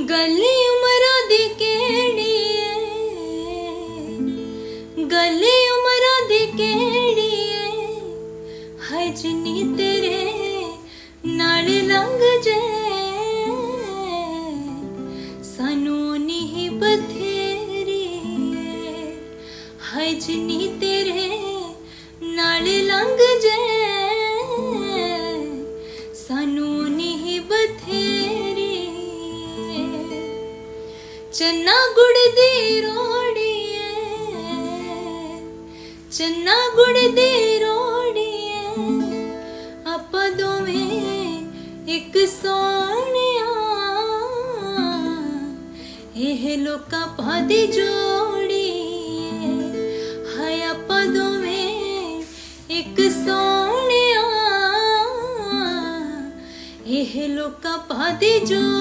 गली उमरा दी केड़ी गली उमरा दी केड़ी है जिनी तेरे नाल लंघ जे सानू नहीं बथेरी है जिनी तेरे नाल लंघ जे सानू नहीं बथेरी चन्ना गुड़ दी रोड़ी चन्ना गुड़ दी रोड़ी आप दोवें एक सोनिया एह लोका पादी जोड़ी है आप दोवें एक सोनिया एह लोका पादी जोड़ी।